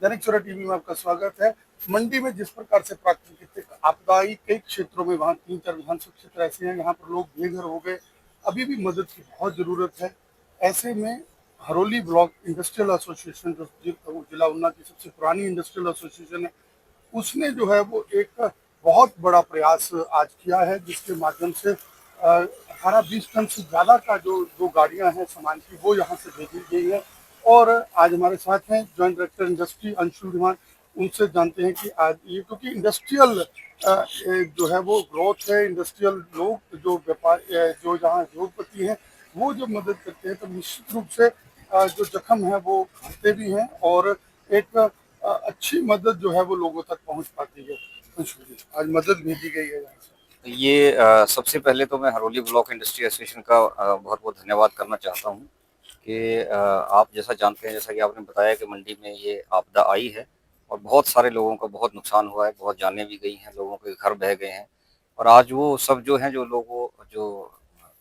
Dainik Savera TV में आपका स्वागत है। मंडी में जिस प्रकार से प्राकृतिक आपदाई कई क्षेत्रों में वहाँ 3-4 विधानसभा क्षेत्र ऐसे हैं यहाँ पर लोग बेघर हो गए, अभी भी मदद की बहुत ज़रूरत है। ऐसे में हरोली ब्लॉक इंडस्ट्रियल एसोसिएशन जो जिला ऊना की सबसे पुरानी इंडस्ट्रियल एसोसिएशन है, उसने जो है वो एक बहुत बड़ा प्रयास आज किया है, जिसके माध्यम से 18-20 टन से ज़्यादा का जो 2 गाड़ियाँ हैं सामान की, वो यहाँ से भेजी गई है। और आज हमारे साथ हैं joint director industry Anshul Dhiman. उनसे जानते हैं कि आज ये क्योंकि इंडस्ट्रियल जो है वो ग्रोथ है, इंडस्ट्रियल लोग जो व्यापार जो जहाँ उद्योगपति हैं वो जब मदद करते हैं तो निश्चित रूप से जो जख्म है वो भरते भी हैं और एक अच्छी मदद जो है वो लोगों तक पहुंच पाती है। अंशुल जी, आज मदद भेजी गई है यहाँ से। ये सबसे पहले तो मैं हरोली ब्लॉक इंडस्ट्री एसोसिएशन का बहुत बहुत धन्यवाद करना चाहता हूँ कि आप जैसा जानते हैं, जैसा कि आपने बताया कि मंडी में ये आपदा आई है और बहुत सारे लोगों का बहुत नुकसान हुआ है, बहुत जानें भी गई हैं, लोगों के घर बह गए हैं। और आज वो सब जो हैं, जो लोगों जो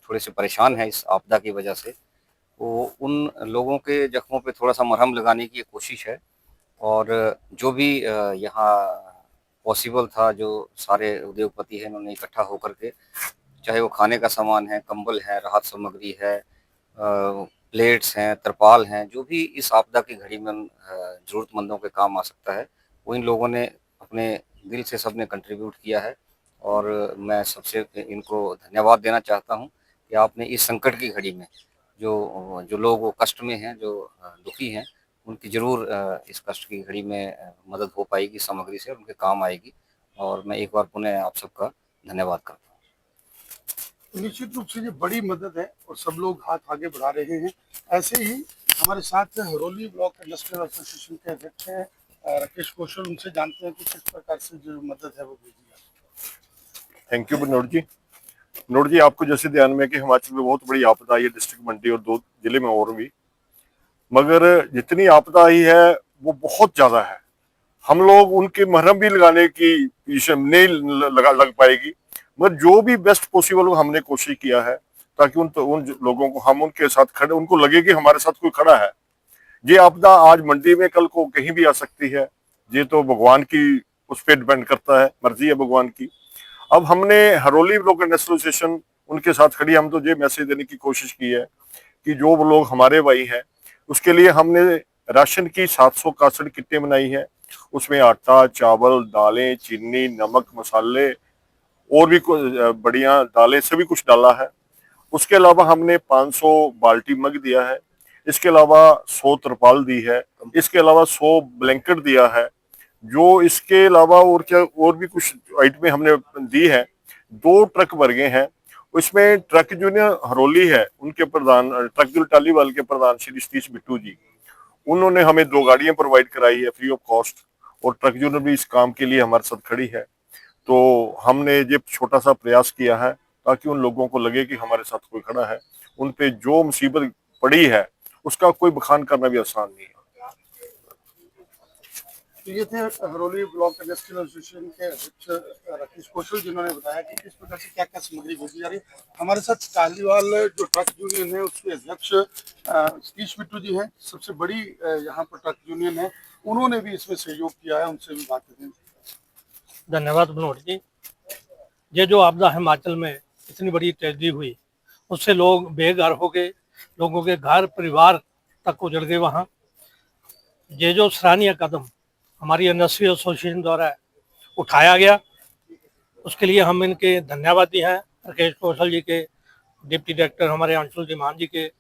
थोड़े से परेशान हैं इस आपदा की वजह से, वो उन लोगों के जख्मों पे थोड़ा सा मरहम लगाने की कोशिश है। और जो भी यहाँ पॉसिबल था, जो सारे उद्योगपति हैं इन्होंने इकट्ठा होकर के, चाहे वो खाने का सामान है, कंबल है, राहत सामग्री है, प्लेट्स हैं, तिरपाल हैं, जो भी इस आपदा की घड़ी में ज़रूरतमंदों के काम आ सकता है, वो इन लोगों ने अपने दिल से सबने कंट्रीब्यूट किया है। और मैं सबसे इनको धन्यवाद देना चाहता हूँ कि आपने इस संकट की घड़ी में जो जो लोग कष्ट में हैं, जो दुखी हैं, उनकी ज़रूर इस कष्ट की घड़ी में मदद हो पाएगी सामग्री से, और उनके काम आएगी। और मैं एक बार पुनः आप सबका धन्यवाद करता हूँ। निश्चित रूप से ये बड़ी मदद है और सब लोग हाथ आगे बढ़ा रहे हैं। ऐसे ही हमारे साथ हरोली ब्लॉक इंडस्ट्रियल एसोसिएशन के अध्यक्ष हैं राकेश कौशल। उनसे जानते हैं कि किस प्रकार से जो मदद है वो भेजी है। Thank you Manoj ji. मनोज जी, आपको जैसे ध्यान में कि हिमाचल में बहुत बड़ी आपदा आई है डिस्ट्रिक्ट मंडी और 2 जिले में और भी, मगर जितनी आपदा आई है वो बहुत ज्यादा है। हम लोग उनके मरहम भी लगाने की नहीं लग पाएगी, मगर जो भी बेस्ट पॉसिबल हमने कोशिश किया है ताकि उन लोगों को हम उनके साथ खड़े, उनको लगे कि हमारे साथ कोई खड़ा है। ये आपदा आज मंडी में, कल को कहीं भी आ सकती है। ये तो भगवान की उस पर डिपेंड करता है, मर्जी है भगवान की। अब हमने हरोली लोकल एसोसिएशन उनके साथ खड़ी, हम तो ये मैसेज देने की कोशिश की है कि जो वो लोग हमारे भाई हैं, उसके लिए हमने राशन की 761 किटें बनाई है। उसमें आटा, चावल, दालें, चीनी, नमक, मसाले और भी बढ़िया दालें सभी कुछ डाला है। उसके अलावा हमने 500 बाल्टी मग दिया है। इसके अलावा 100 तरपाल दी है। इसके अलावा 100 ब्लैंकेट दिया है। जो इसके अलावा और क्या और भी कुछ आइटमें हमने दी है। 2 ट्रक भर गए हैं। इसमें ट्रक जो ना हरोली है, उनके प्रधान ट्रक जो टालीवाल के प्रधान श्री सतीश बिट्टू जी, उन्होंने हमें 2 गाड़ियां प्रोवाइड कराई है फ्री ऑफ कॉस्ट। और ट्रक यूनियन भी इस काम के लिए हमारे साथ खड़ी है। तो हमने ये छोटा सा प्रयास किया है ताकि उन लोगों को लगे कि हमारे साथ कोई खड़ा है। उन पे जो मुसीबत पड़ी है उसका कोई बखान करना भी आसान नहीं है। तो ये थे हरोली ब्लॉक इंडस्ट्रियल एसोसिएशन के अध्यक्ष राकेश कौशल, जिन्होंने बताया कि किस प्रकार से क्या क्या सामग्री भेजी जा रही है। हमारे साथ टालीवाल जो ट्रक यूनियन है उसके अध्यक्ष सतीश बिट्टू जी हैं, सबसे बड़ी यहाँ पर ट्रक यूनियन है। उन्होंने भी इसमें सहयोग किया है, उनसे भी बात करें। धन्यवाद मनोहर जी। ये जो आपदा हिमाचल में इतनी बड़ी ट्रेजेडी हुई, उससे लोग बेघर हो गए, लोगों के घर परिवार तक उजड़ गए। वहाँ ये जो सराहनीय कदम हमारी इंडस्ट्री एसोसिएशन द्वारा उठाया गया, उसके लिए हम इनके धन्यवादी हैं। राकेश कौशल जी के, डिप्टी डायरेक्टर हमारे अंशुल धीमान जी के,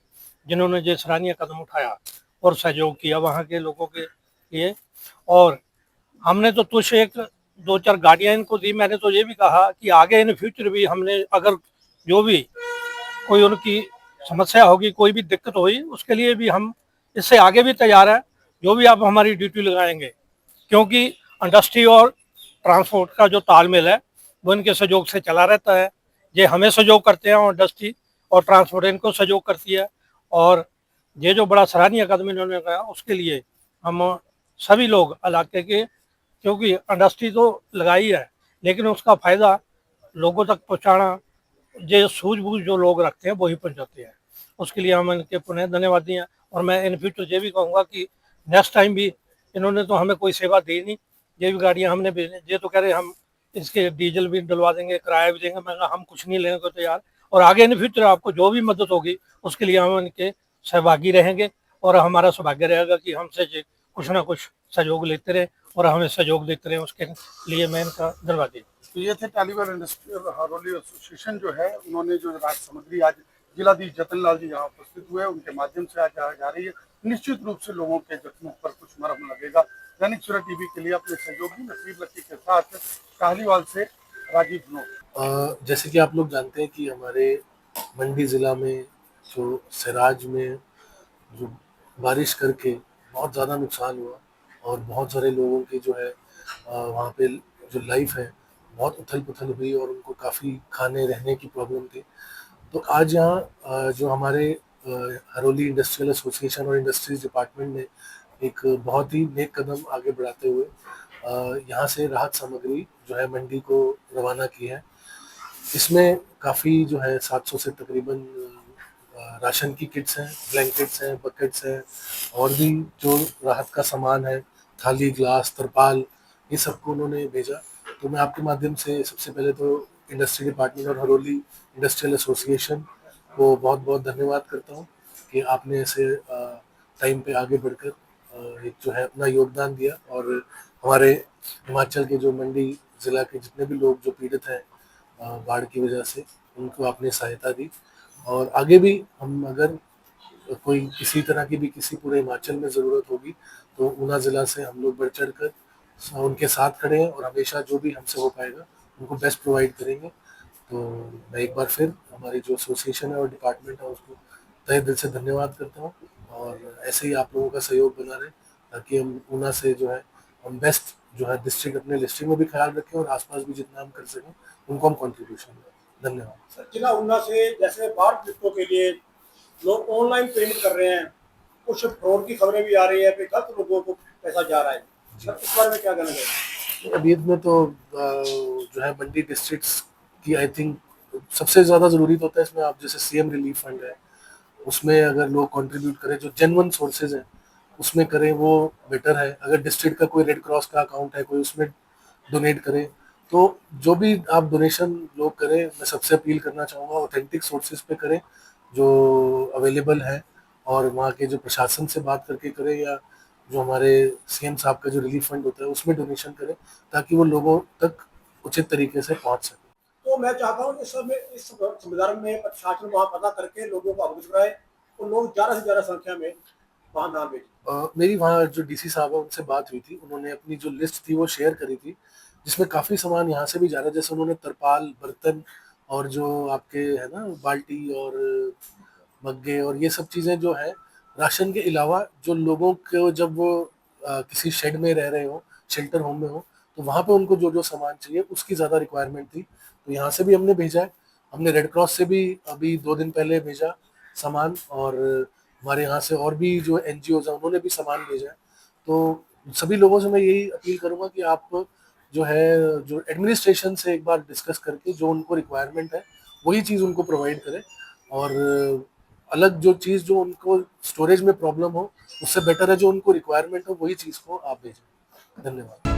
जिन्होंने ये सराहनीय कदम उठाया और सहयोग किया वहाँ के लोगों के लिए। और हमने तो कुछ 1-2-4 गाड़ियां इनको दी। मैंने तो ये भी कहा कि आगे इन फ्यूचर भी हमने अगर जो भी कोई उनकी समस्या होगी, कोई भी दिक्कत होगी, उसके लिए भी हम इससे आगे भी तैयार है। जो भी आप हमारी ड्यूटी लगाएंगे, क्योंकि इंडस्ट्री और ट्रांसपोर्ट का जो तालमेल है वो इनके सहयोग से चला रहता है। ये हमें सहयोग करते हैं और इंडस्ट्री और ट्रांसपोर्ट इनको सहयोग करती है। और ये जो बड़ा सराहनीय कदम इन्होंने कहा, उसके लिए हम सभी लोग इलाके के, क्योंकि इंडस्ट्री तो लगाई है लेकिन उसका फायदा लोगों तक पहुंचाना ये सूझबूझ जो लोग रखते हैं वही पहुंचाते हैं। उसके लिए हम इनके पुनः धन्यवादी हैं। और मैं इन फ्यूचर ये भी कहूँगा कि नेक्स्ट टाइम भी इन्होंने तो हमें कोई सेवा दी नहीं। ये भी गाड़ियां हमने भेजी, ये तो कह रहे हम इसके डीजल भी डलवा देंगे, किराया भी देंगे। मैं कहा हम कुछ नहीं लेने को तैयार, और आगे इन फ्यूचर आपको जो भी मदद होगी उसके लिए हम इनके सहभागी रहेंगे, और हमारा सौभाग्य रहेगा कि हमसे कुछ ना कुछ सहयोग लेते रहे और हमें सहयोग देते रहे। उसके लिए मैं इनका धन्यवादी। तो ये थे टालीवाल इंडस्ट्रियल हरोली एसोसिएशन जो है, उन्होंने जो राहत सामग्री आज जिलाधीश जतन लाल जी यहाँ उपस्थित हुए, उनके माध्यम से आज जा रही है। निश्चित रूप से लोगों के जख्मों पर कुछ मरहम लगेगा। दैनिक सवेरा टीवी के लिए अपने सहयोगी नसीब लकी के साथ टालीवाल से राजीव भनोट। जैसे कि आप लोग जानते हैं कि हमारे मंडी ज़िला में जो सराज में जो बारिश करके बहुत ज़्यादा नुकसान हुआ और बहुत सारे लोगों की जो है वहाँ पे जो लाइफ है बहुत उथल पुथल हुई और उनको काफ़ी खाने रहने की प्रॉब्लम थी। तो आज यहाँ जो हमारे हरोली इंडस्ट्रियल एसोसिएशन और इंडस्ट्रीज डिपार्टमेंट ने एक बहुत ही नेक कदम आगे बढ़ाते हुए यहाँ से राहत सामग्री जो है मंडी को रवाना की है। इसमें काफ़ी जो है 700 से तकरीबन राशन की किट्स हैं, ब्लैंकेट्स हैं, बकेट्स हैं, और भी जो राहत का सामान है, थाली, ग्लास, तरपाल, ये सबको उन्होंने भेजा। तो मैं आपके माध्यम से सबसे पहले तो इंडस्ट्री डिपार्टमेंट और हरोली इंडस्ट्रियल एसोसिएशन को बहुत बहुत धन्यवाद करता हूँ कि आपने ऐसे टाइम पे आगे बढ़कर एक जो है अपना योगदान दिया और हमारे हिमाचल के जो मंडी ज़िला के जितने भी लोग जो पीड़ित हैं बाढ़ की वजह से, उनको आपने सहायता दी। और आगे भी हम अगर कोई किसी तरह की भी किसी पूरे हिमाचल में ज़रूरत होगी तो ऊना ज़िला से हम लोग बढ़ चढ़ कर उनके साथ खड़े हैं और हमेशा जो भी हमसे हो पाएगा उनको बेस्ट प्रोवाइड करेंगे। तो मैं एक बार फिर हमारी जो एसोसिएशन है और डिपार्टमेंट है उसको तहे दिल से धन्यवाद करता हूँ, और ऐसे ही आप लोगों का सहयोग बना रहे ताकि हम ऊना से जो है हम बेस्ट जो है डिस्ट्रिक्ट अपने डिस्ट्रिक्ट में भी ख्याल रखें और आसपास भी जितना हम कर सकें उनको हम कंट्रीब्यूशन दें। धन्यवाद। सर, जिला ऊना से जैसे बाढ़ पीड़ितों के लिए लोग ऑनलाइन पेमेंट कर रहे हैं, कुछ फ्रॉड की खबरें भी आ रही है कि गलत लोगों को पैसा जा रहा है, सर इस बारे में क्या कहना चाहिए? अभी में तो जो है मंडी डिस्ट्रिक्ट्स की आई थिंक सबसे ज़्यादा ज़रूरी तो होता है इसमें, आप जैसे सीएम रिलीफ फंड है उसमें अगर लोग कंट्रीब्यूट करें, जो जेन्युइन सोर्सेज हैं उसमें करें वो बेटर है। अगर डिस्ट्रिक्ट का कोई रेड क्रॉस का अकाउंट है कोई उसमें डोनेट करें, तो जो भी आप डोनेशन लोग करें मैं सबसे अपील करना चाहूँगा ऑथेंटिक सोर्सेज पे करें जो अवेलेबल है, और वहाँ के जो प्रशासन से बात करके करें या जो हमारे सीएम साहब का जो रिलीफ फंड होता है उसमें डोनेशन करें ताकि वो लोगों तक उचित तरीके से पहुँच सके। तो मैं चाहता हूँ इस संविधान में प्रशासन वहाँ पता करके लोगों को अवगत कराए और लोग ज़्यादा से ज़्यादा संख्या में वहाँ दान भेजें। मेरी वहाँ जो डीसी साहब है उनसे बात हुई थी, उन्होंने अपनी जो लिस्ट थी वो शेयर करी थी जिसमें काफ़ी सामान यहाँ से भी जा रहा है। जैसे उन्होंने तरपाल, बर्तन और जो आपके है ना बाल्टी और मग्गे और ये सब चीज़ें जो है राशन के अलावा जो लोगों को जब वो किसी शेड में रह रहे हो, शेल्टर होम में हो, तो वहाँ पे उनको जो जो सामान चाहिए उसकी ज़्यादा रिक्वायरमेंट थी, तो यहाँ से भी हमने भेजा है। हमने रेड क्रॉस से भी अभी 2 दिन पहले भेजा सामान, और हमारे यहाँ से और भी जो एनजीओज हैं उन्होंने भी सामान भेजा है। तो सभी लोगों से मैं यही अपील करूँगा कि आप जो है जो एडमिनिस्ट्रेशन से एक बार डिस्कस करके जो उनको रिक्वायरमेंट है वही चीज़ उनको प्रोवाइड करें, और अलग जो चीज़ जो उनको स्टोरेज में प्रॉब्लम हो उससे बेटर है जो उनको रिक्वायरमेंट हो वही चीज़ को आप भेजें। धन्यवाद।